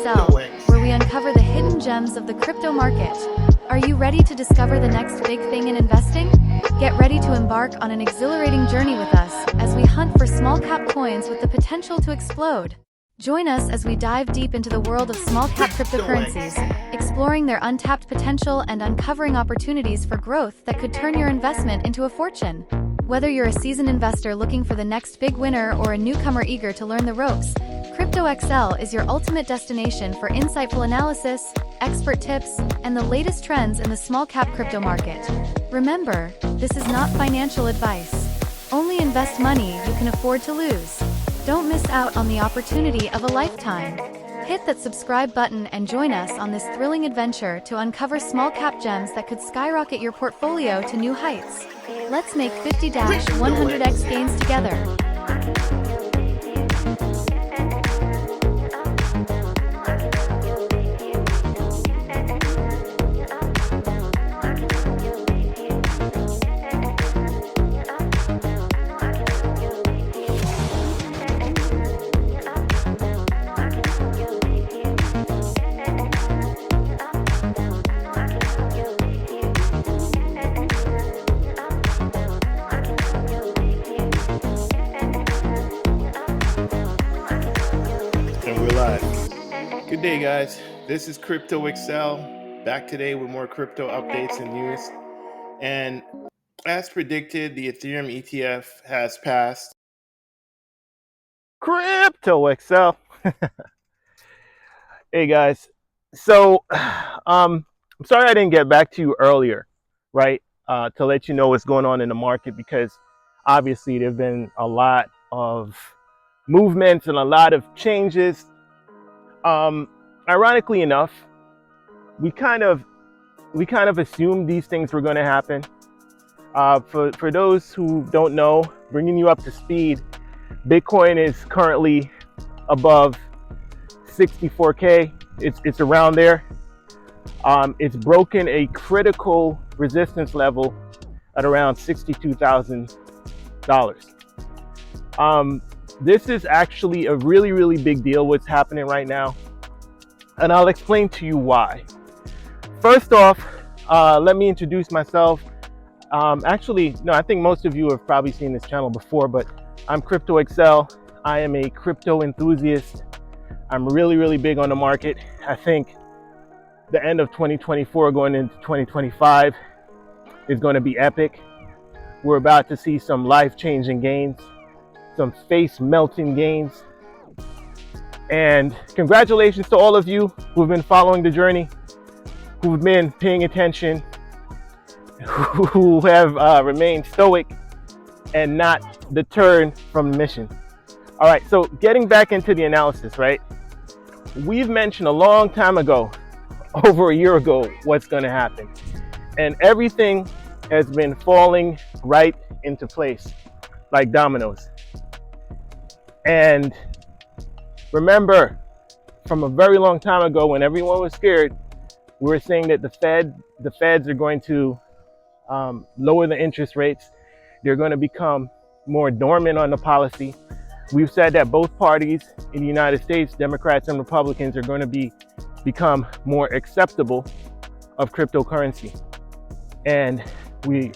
Crypto.XL, where we uncover the hidden gems of the crypto market. Are you ready to discover the next big thing in investing? Get ready to embark on an exhilarating journey with us as we hunt for small-cap coins with the potential to explode. Join us as we dive deep into the world of small-cap cryptocurrencies, exploring their untapped potential and uncovering opportunities for growth that could turn your investment into a fortune. Whether you're a seasoned investor looking for the next big winner or a newcomer eager to learn the ropes, Crypto.XL is your ultimate destination for insightful analysis, expert tips, and the latest trends in the small-cap crypto market. Remember, this is not financial advice. Only invest money you can afford to lose. Don't miss out on the opportunity of a lifetime. Hit that subscribe button and join us on this thrilling adventure to uncover small-cap gems that could skyrocket your portfolio to new heights. Let's make 50-100x gains together. And we're live. Good day, guys. This is Crypto.XL, back today with more crypto updates and news. And as predicted, the Ethereum ETF has passed. Crypto.XL. Hey guys, so I'm sorry I didn't get back to you earlier, right? To let you know what's going on in the market, because obviously there've been a lot of movements and a lot of changes. Ironically enough, we kind of assumed these things were going to happen. For those who don't know, bringing you up to speed, Bitcoin is currently above 64K. It's around there. It's broken a critical resistance level at around $62,000. This is actually a really big deal what's happening right now, and I'll explain to you why. First off, let me introduce myself. Actually, no, I think most of you have probably seen this channel before, but I'm Crypto.XL. I am a crypto enthusiast. I'm really big on the market. I think the end of 2024 going into 2025 is going to be epic. We're about to see some life-changing gains, some face-melting gains. And congratulations to all of you who've been following the journey, who've been paying attention, who have remained stoic and not deterred from the mission. All right, so getting back into the analysis, right? We've mentioned a long time ago, over a year ago, what's going to happen. And everything has been falling right into place like dominoes. And remember, from a very long time ago, when everyone was scared, we were saying that the feds are going to lower the interest rates. They're going to become more dormant on the policy. We've said that both parties in the United States, Democrats and Republicans, are going to become more acceptable of cryptocurrency. And we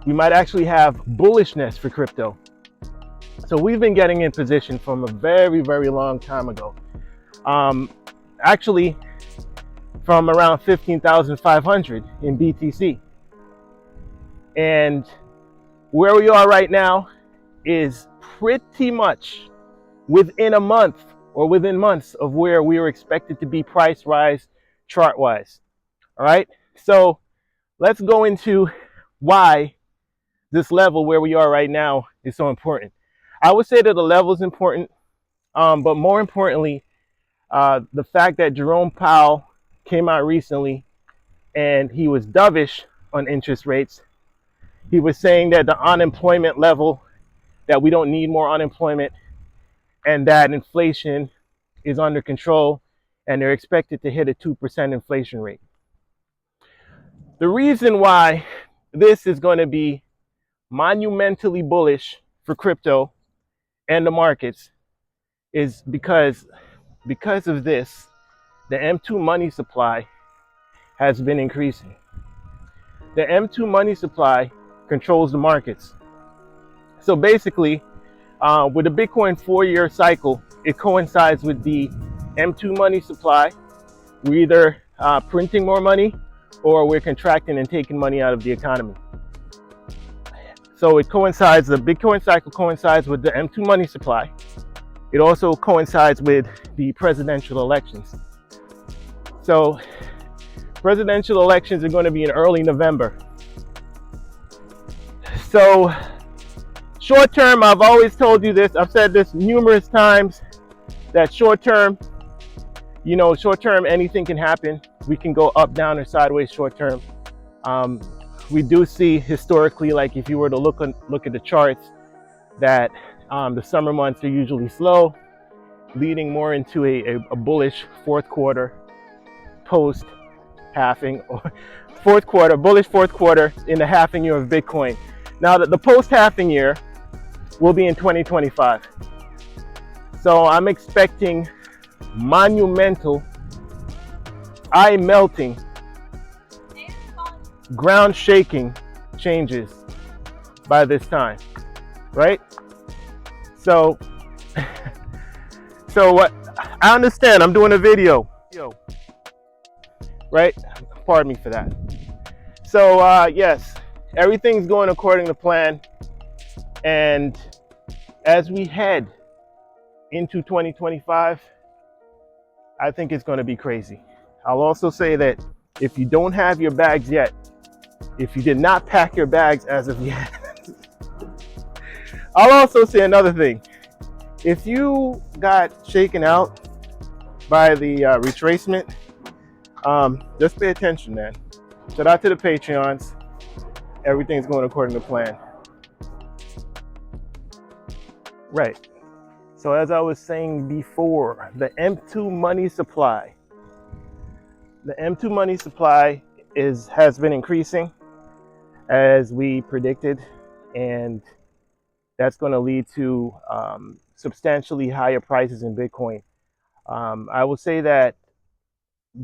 might actually have bullishness for crypto. So we've been getting in position from a very long time ago. Actually, from around 15,500 in BTC. And where we are right now is pretty much within a month or within months of where we were expected to be price-wise, chart-wise. All right, so let's go into why this level where we are right now is so important. I would say that the level is important, but more importantly, the fact that Jerome Powell came out recently and he was dovish on interest rates. He was saying that the unemployment level, that we don't need more unemployment, and that inflation is under control, and they're expected to hit a 2% inflation rate. The reason why this is going to be monumentally bullish for crypto and the markets is because of this. the M2 money supply has been increasing. The M2 money supply controls the markets. So basically, with the Bitcoin 4-year cycle, it coincides with the M2 money supply. We're either printing more money or we're contracting and taking money out of the economy. So it coincides, the Bitcoin cycle coincides with the M2 money supply. It also coincides with the presidential elections. So presidential elections are going to be in early November. So short term, I've always told you this, I've said this numerous times, that short term, anything can happen. We can go up, down, or sideways short term. We do see historically, like if you were to look at the charts, that the summer months are usually slow, leading more into a bullish fourth quarter post halving, or bullish fourth quarter in the halving year of Bitcoin. Now that the post halving year will be in 2025. So I'm expecting monumental, eye melting, ground shaking changes by this time, right? So what I understand, I'm doing a video, right? Pardon me for that. So yes, everything's going according to plan, and as we head into 2025, I think it's going to be crazy. I'll also say that if you don't have your bags yet, if you did not pack your bags as of yet, I'll also say another thing. If you got shaken out by the retracement, just pay attention, man. Shout out to the Patreons. Everything's going according to plan. Right. So as I was saying before, the M2 money supply. The M2 money supply has been increasing as we predicted, and that's going to lead to substantially higher prices in Bitcoin. I will say that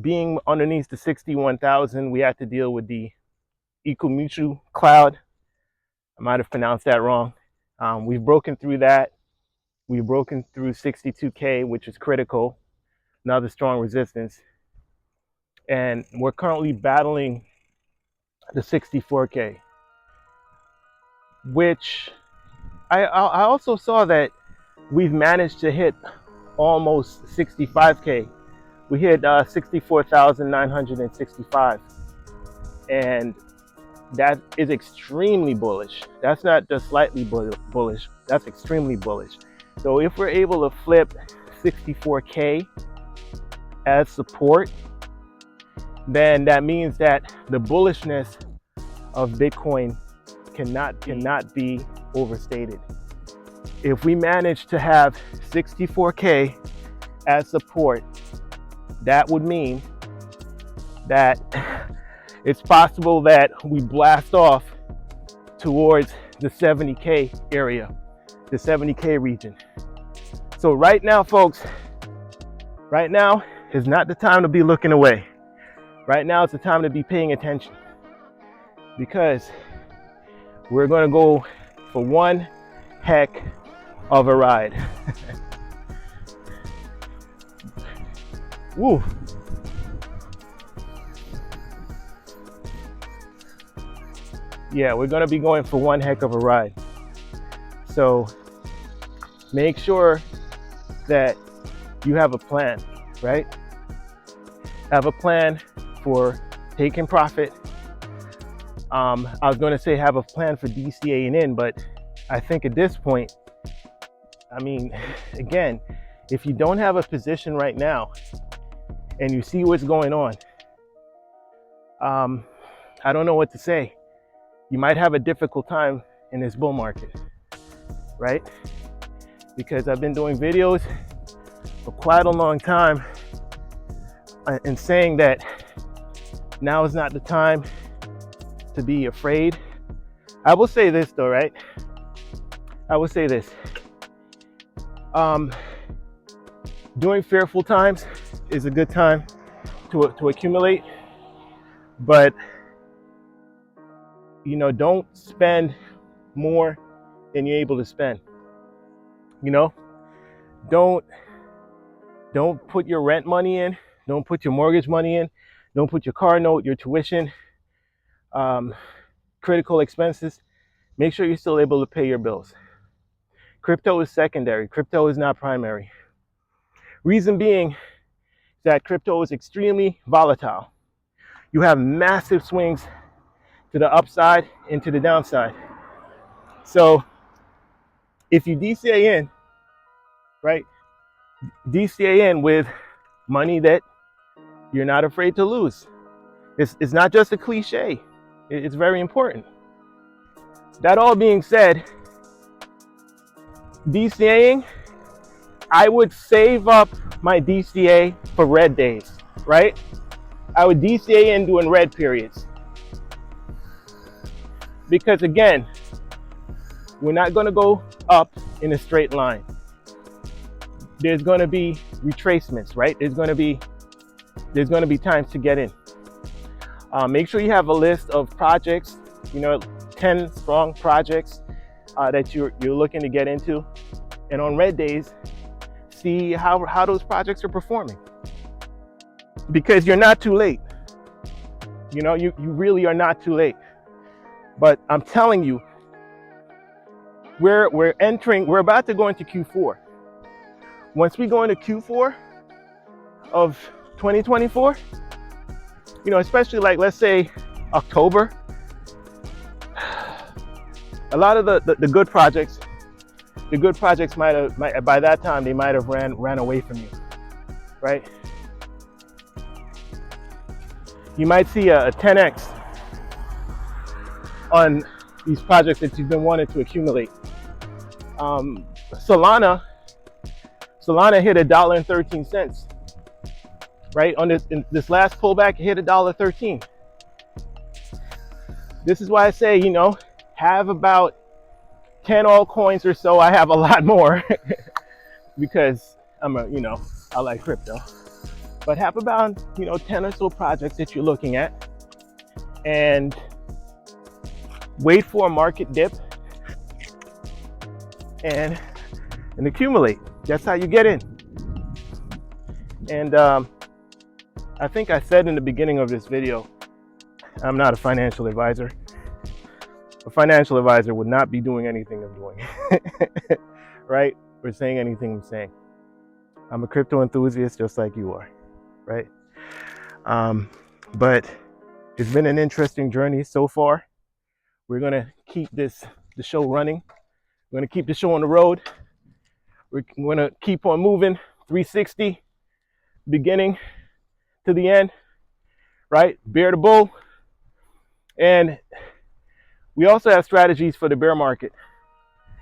being underneath the 61,000, we had to deal with the Accumulation cloud. I might have pronounced that wrong. We've broken through that. We've broken through 62K, which is critical, another strong resistance. And we're currently battling the 64K, which I also saw that we've managed to hit almost 65K. We hit 64,965. And that is extremely bullish. That's not just slightly bullish, that's extremely bullish. So if we're able to flip 64K as support, then that means that the bullishness of Bitcoin cannot be overstated. If we manage to have 64K as support, that would mean that it's possible that we blast off towards the 70K area, the 70K region. So right now, folks, right now is not the time to be looking away. Right now it's the time to be paying attention, because we're going to go for one heck of a ride. Woo. Yeah, we're going to be going for one heck of a ride. So make sure that you have a plan, right? Have a plan for taking profit. I was going to say have a plan for DCAing in, but I think at this point, I mean, again, if you don't have a position right now and you see what's going on, I don't know what to say. You might have a difficult time in this bull market, right? Because I've been doing videos for quite a long time and saying that now is not the time to be afraid. I will say this though, right? I will say this. During fearful times, is a good time to accumulate, but you know, don't spend more than you're able to spend. You know, don't put your rent money in, don't put your mortgage money in, don't put your car note, your tuition, critical expenses. Make sure you're still able to pay your bills. Crypto is secondary, crypto is not primary. Reason being that crypto is extremely volatile. You have massive swings to the upside and to the downside. So if you DCA in, right, DCA in with money that you're not afraid to lose. It's not just a cliche. It's very important. That all being said, DCAing, I would save up my DCA for red days, right? I would DCA in during red periods. Because again, we're not going to go up in a straight line. There's going to be retracements, right? There's going to be times to get in. Make sure you have a list of projects, you know, 10 strong projects that you're looking to get into. And on red days, see how those projects are performing. Because you're not too late. You know, you really are not too late. But I'm telling you, we're about to go into Q4. Once we go into Q4 of 2024, you know, especially like, let's say October, a lot of the good projects, might by that time they might have ran away from you, right? You might see a 10x on these projects that you've been wanting to accumulate. Solana hit $1.13, right? On this last pullback, it hit $1.13. This is why I say, you know, have about 10 altcoins or so. I have a lot more because I like crypto. But have about, you know, 10 or so projects that you're looking at, and wait for a market dip and accumulate. That's how you get in. And I think I said in the beginning of this video, I'm not a financial advisor. A financial advisor would not be doing anything I'm doing, right? Or saying anything I'm saying. I'm a crypto enthusiast just like you are, right? But it's been an interesting journey so far. We're gonna keep the show running. We're gonna keep the show on the road. We're gonna keep on moving, 360, beginning to the end, right? Bear the bull. And we also have strategies for the bear market.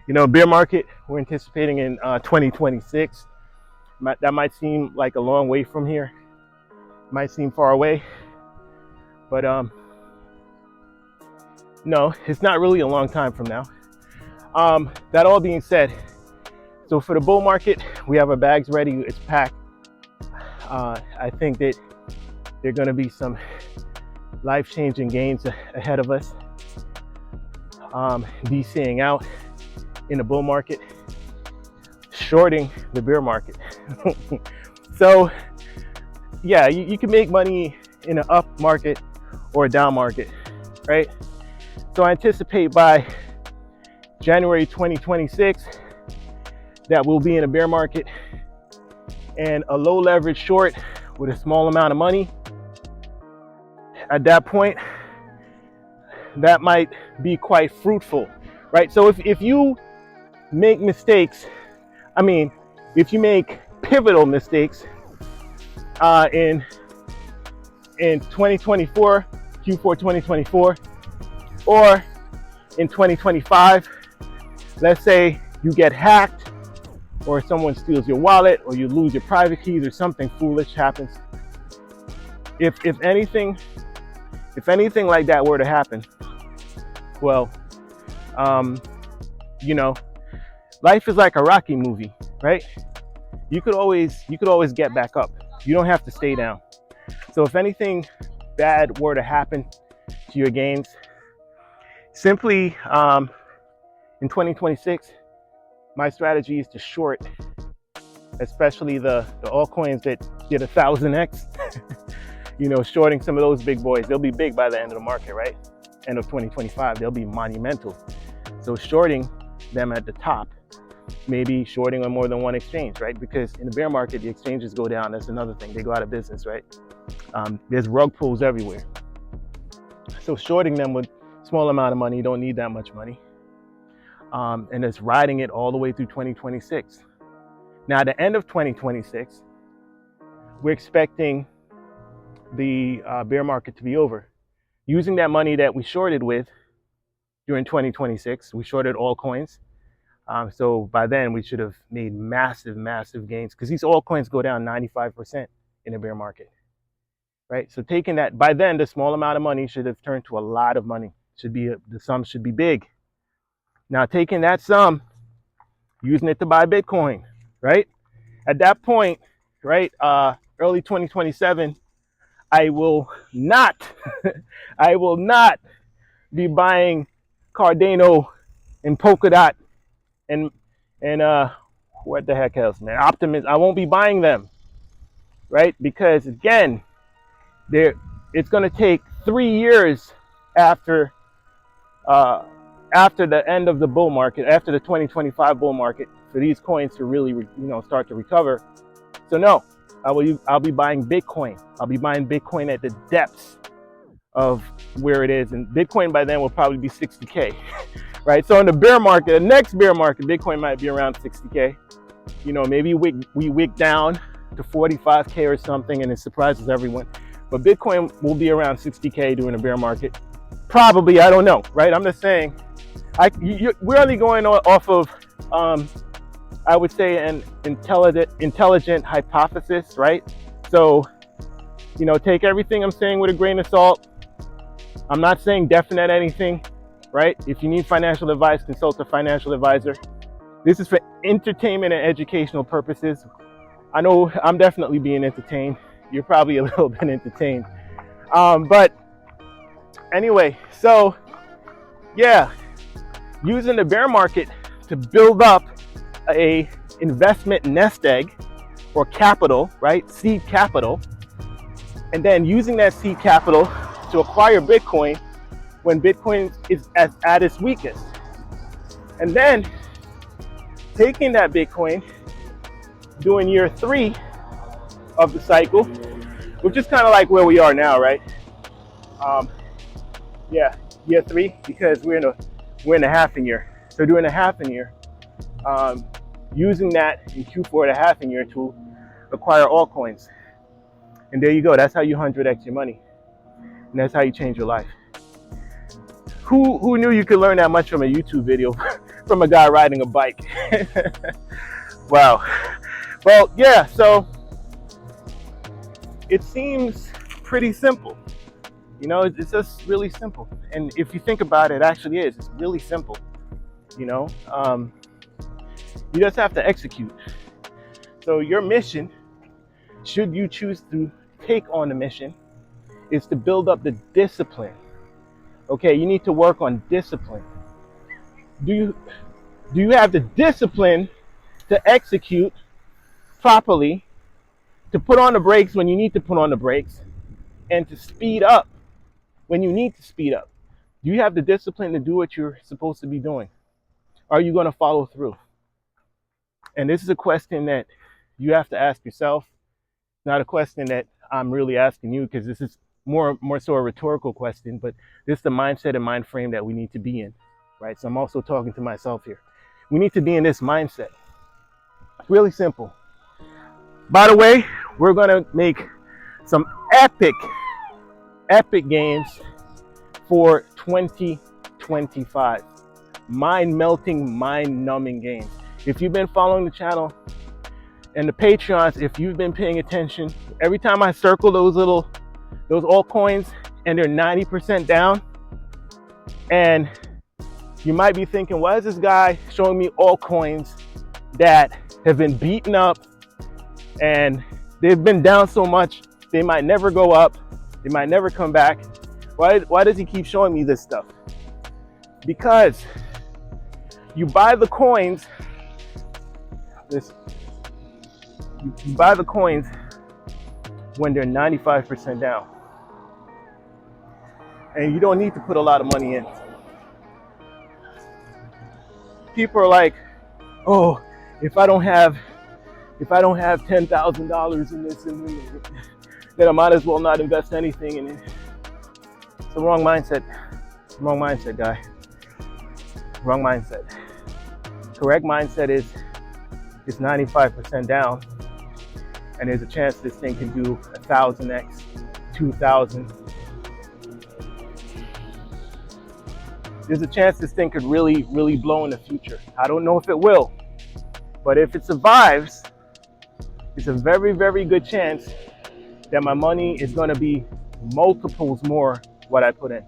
You know, bear market, we're anticipating in 2026. That might seem like a long way from here. Might seem far away. But no, it's not really a long time from now. That all being said, so for the bull market, we have our bags ready. It's packed. I think that there are going to be some life-changing gains ahead of us. DCing out in the bull market, shorting the bear market. So yeah, you can make money in an up market or a down market, right? So I anticipate by January 2026 that we'll be in a bear market, and a low leverage short with a small amount of money. At that point, that might be quite fruitful, right? So if you make mistakes, if you make pivotal mistakes in 2024, Q4 2024, or in 2025, let's say you get hacked, or someone steals your wallet, or you lose your private keys, or something foolish happens. If anything like that were to happen, well, you know, life is like a Rocky movie, right? You could always get back up. You don't have to stay down. So if anything bad were to happen to your gains, simply in 2026, my strategy is to short, especially the altcoins that did 1000x. You know, shorting some of those big boys. They'll be big by the end of the market, right? End of 2025, they'll be monumental. So shorting them at the top, maybe shorting on more than one exchange, right? Because in the bear market, the exchanges go down. That's another thing. They go out of business, right? There's rug pulls everywhere. So shorting them with small amount of money, you don't need that much money. And it's riding it all the way through 2026. Now, at the end of 2026, we're expecting the bear market to be over. Using that money that we shorted with during 2026, we shorted altcoins. So by then we should have made massive, massive gains because these altcoins go down 95% in a bear market, right? So taking that, by then the small amount of money should have turned to a lot of money. The sum should be big. Now taking that sum, using it to buy Bitcoin, right? At that point, right, early 2027, I will not be buying Cardano and Polkadot and what the heck else, man? Optimism. I won't be buying them, right? Because again, it's going to take 3 years after the end of the bull market, after the 2025 bull market, for these coins to really, start to recover. So no, I'll be buying Bitcoin. I'll be buying Bitcoin at the depths of where it is, and Bitcoin by then will probably be 60K, right? So in the bear market, the next bear market, Bitcoin might be around 60K. Maybe we wick down to 45K or something, and it surprises everyone. But Bitcoin will be around 60K during the bear market. Probably, I don't know, right? I'm just saying, we're only going off of, I would say, an intelligent hypothesis, right? So, take everything I'm saying with a grain of salt. I'm not saying definite anything, right? If you need financial advice, consult a financial advisor. This is for entertainment and educational purposes. I know I'm definitely being entertained. You're probably a little bit entertained. But anyway, so yeah, using the bear market to build up a investment nest egg or capital, right? Seed capital. And then using that seed capital to acquire Bitcoin when Bitcoin is at its weakest. And then taking that Bitcoin, doing year 3 of the cycle, which is kind of like where we are now, right? Year 3, because we're in a halving year. So doing a halving year, using that in Q4 to halving year to acquire altcoins. And there you go. That's how you 100x your money. And that's how you change your life. Who knew you could learn that much from a YouTube video from a guy riding a bike? Wow. Well, yeah, so it seems pretty simple. It's just really simple. And if you think about it, it actually is. It's really simple. You just have to execute. So your mission, should you choose to take on the mission, is to build up the discipline. Okay, you need to work on discipline. Do you have the discipline to execute properly, to put on the brakes when you need to put on the brakes, and to speed up when you need to speed up? Do you have the discipline to do what you're supposed to be doing? Are you going to follow through? And this is a question that you have to ask yourself. Not a question that I'm really asking you, because this is more so a rhetorical question, but this is the mindset and mind frame that we need to be in, right? So I'm also talking to myself here. We need to be in this mindset. It's really simple. By the way, we're going to make some epic gains for 2025. Mind-melting, mind-numbing gains. If you've been following the channel and the Patreons, if you've been paying attention, every time I circle those altcoins and they're 90% down, and you might be thinking, why is this guy showing me altcoins that have been beaten up and They've been down so much, they might never go up, they might never come back. Why does he keep showing me this stuff? Because you buy the coins, you buy the coins when they're 95% down. And you don't need to put a lot of money in. People are like, oh, if I don't have $10,000 in this, then I might as well not invest anything in it. It's the wrong mindset. Wrong mindset, guy. Wrong mindset. Correct mindset is it's 95% down, and there's a chance this thing can do 1,000x, 2,000. There's a chance this thing could really, really blow in the future. I don't know if it will, but if it survives, it's a very, very good chance that my money is going to be multiples more what I put in.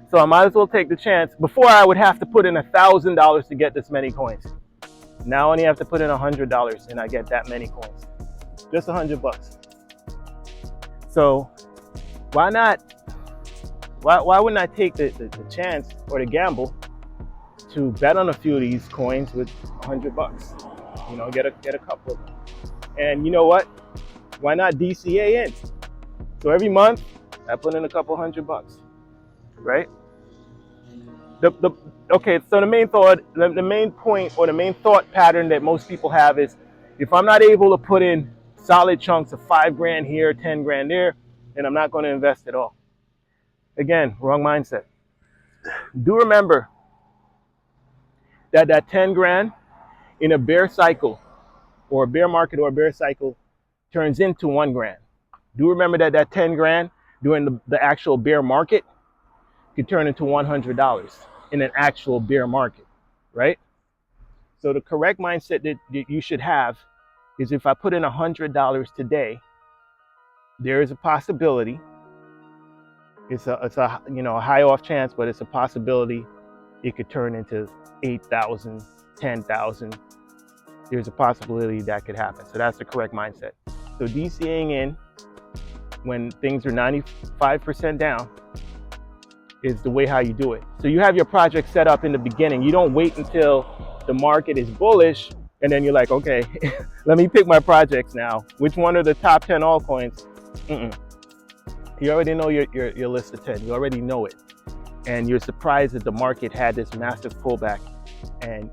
So I might as well take the chance. Before, I would have to put in $1,000 to get this many coins. Now I only have to put in $100 and I get that many coins. Just $100. So why not? Why wouldn't I take the chance or the gamble to bet on a few of these coins with $100? You know, get a couple of them. And you know what? Why not DCA in? So every month I put in a couple $100, right? Okay, so the main point or the main thought pattern that most people have is, if I'm not able to put in solid chunks of $5,000 here, $10,000 there, then I'm not going to invest at all. Again, wrong mindset. Do remember that $10,000 in a bear cycle or a bear market or a bear cycle turns into $1,000. Do remember that $10,000 during the actual bear market could turn into $100 in an actual bear market, right? So the correct mindset that you should have is, if I put in $100 today, there is a possibility. It's a a high off chance, but it's a possibility it could turn into 8,000, 10,000. There's a possibility that could happen. So that's the correct mindset. So DCAing in when things are 95% down is the way how you do it. So you have your project set up in the beginning. You don't wait until the market is bullish and then you're like, okay, let me pick my projects now. Which one are the top 10 altcoins? You already know your list of 10. You already know it. And you're surprised that the market had this massive pullback. And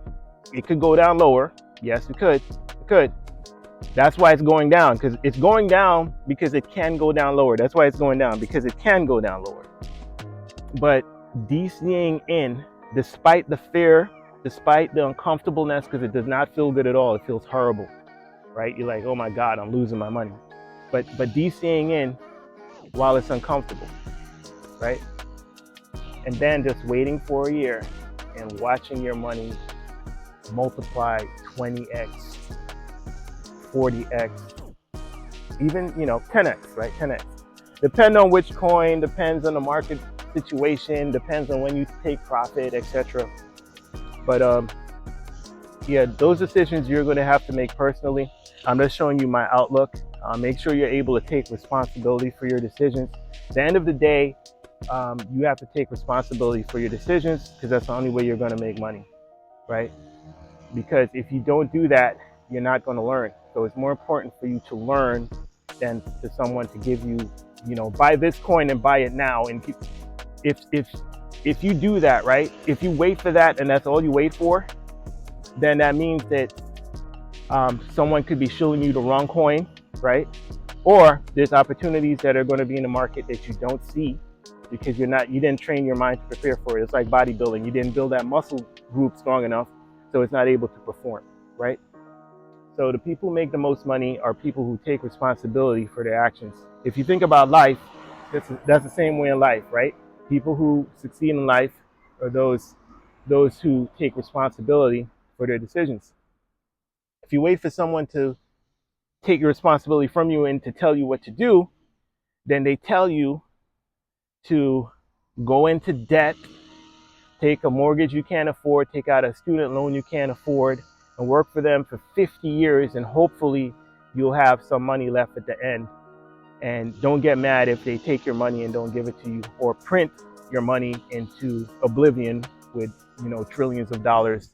it could go down lower. Yes, it could. It could. That's why it's going down, because it's going down because it can go down lower. That's why it's going down, because it can go down lower. But DCing in, despite the fear, despite the uncomfortableness, because it does not feel good at all. It feels horrible, right? You're like, oh my God, I'm losing my money. But DCing in while it's uncomfortable, right? And then just waiting for a year and watching your money multiply 20x, 40x, even 10x, right? 10x. Depend on which coin, depends on the market situation, depends on when you take profit, etc. But yeah, those decisions you're going to have to make personally. I'm just showing you my outlook. Make sure you're able to take responsibility for your decisions. At the end of the day, you have to take responsibility for your decisions, because that's the only way you're going to make money, right? Because if you don't do that, you're not going to learn. So it's more important for you to learn than to someone to give you, buy this coin and buy it now. And if you do that, right? If you wait for that and that's all you wait for, then that means that someone could be showing you the wrong coin, right? Or there's opportunities that are going to be in the market that you don't see because you didn't train your mind to prepare for it. It's like bodybuilding. You didn't build that muscle group strong enough, so it's not able to perform, right? So the people who make the most money are people who take responsibility for their actions. If you think about life, that's the same way in life, right? People who succeed in life are those who take responsibility for their decisions. If you wait for someone to take your responsibility from you and to tell you what to do, then they tell you to go into debt, take a mortgage you can't afford, take out a student loan you can't afford, and work for them for 50 years and hopefully you'll have some money left at the end. And don't get mad if they take your money and don't give it to you, or print your money into oblivion with, trillions of dollars,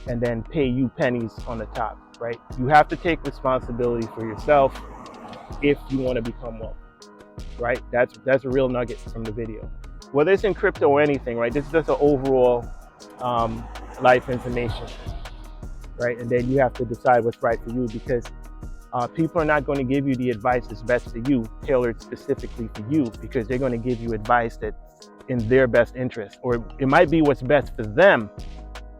and then pay you pennies on the top, right? You have to take responsibility for yourself if you want to become wealthy, right? That's a real nugget from the video. Whether it's in crypto or anything, right? This is just an overall life information, right? And then you have to decide what's right for you, because people are not going to give you the advice that's best for you, tailored specifically for you, because they're going to give you advice that's in their best interest, or it might be what's best for them,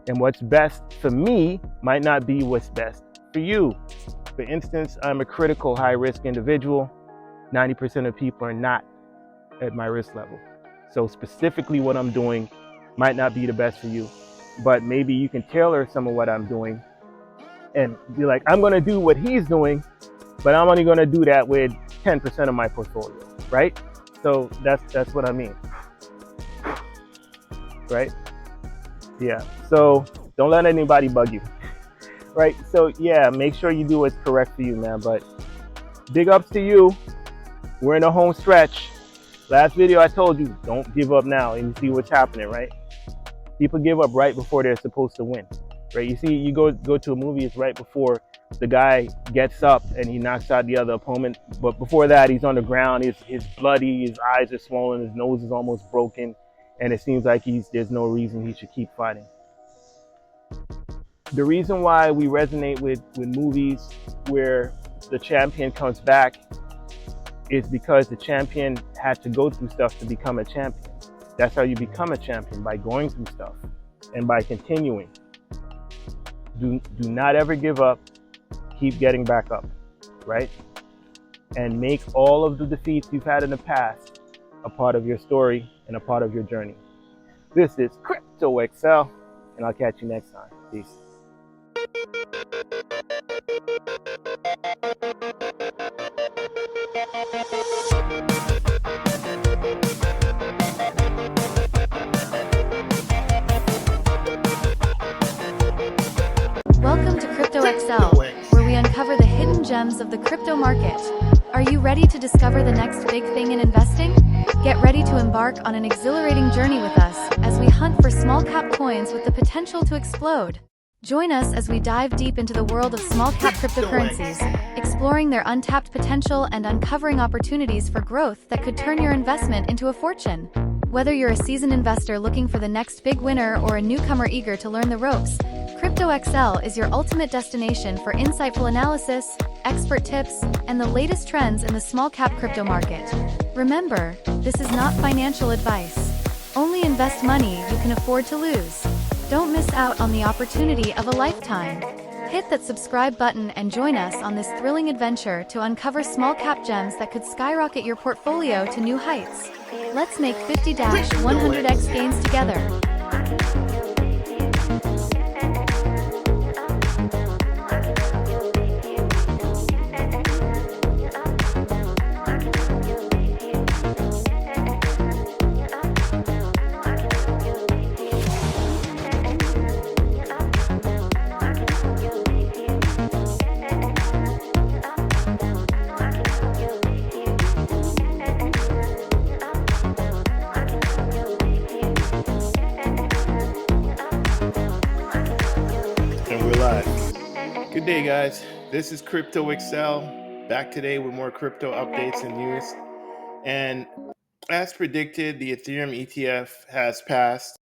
and what's best for me might not be what's best for you. For instance, I'm a critical high-risk individual. 90% of people are not at my risk level. So specifically what I'm doing might not be the best for you, but maybe you can tailor some of what I'm doing and be like, I'm going to do what he's doing, but I'm only going to do that with 10% of my portfolio, right? So that's what I mean, right? Yeah. So don't let anybody bug you, right? So yeah, make sure you do what's correct for you, man. But big ups to you. We're in a home stretch. Last video I told you, don't give up now, and you see what's happening, right? People give up right before they're supposed to win, right? You see, you go to a movie, it's right before the guy gets up and he knocks out the other opponent. But before that, he's on the ground, he's bloody, his eyes are swollen, his nose is almost broken, and it seems like there's no reason he should keep fighting. The reason why we resonate with movies where the champion comes back is because the champion had to go through stuff to become a champion. That's how you become a champion, by going through stuff and by continuing. Do not ever give up. Keep getting back up, right? And make all of the defeats you've had in the past a part of your story and a part of your journey. This is Crypto.XL, and I'll catch you next time. Peace. Welcome to Crypto.XL, where we uncover the hidden gems of the crypto market. Are you ready to discover the next big thing in investing? Get ready to embark on an exhilarating journey with us as we hunt for small cap coins with the potential to explode. Join us as we dive deep into the world of small cap cryptocurrencies, exploring their untapped potential and uncovering opportunities for growth that could turn your investment into a fortune. Whether you're a seasoned investor looking for the next big winner or a newcomer eager to learn the ropes, Crypto.XL is your ultimate destination for insightful analysis, expert tips, and the latest trends in the small cap crypto market. Remember, this is not financial advice. Only invest money you can afford to lose. Don't miss out on the opportunity of a lifetime. Hit that subscribe button and join us on this thrilling adventure to uncover small cap gems that could skyrocket your portfolio to new heights. Let's make 50-100x gains together. Good day, guys. This is Crypto.XL, back today with more crypto updates and news. And as predicted, the Ethereum ETF has passed.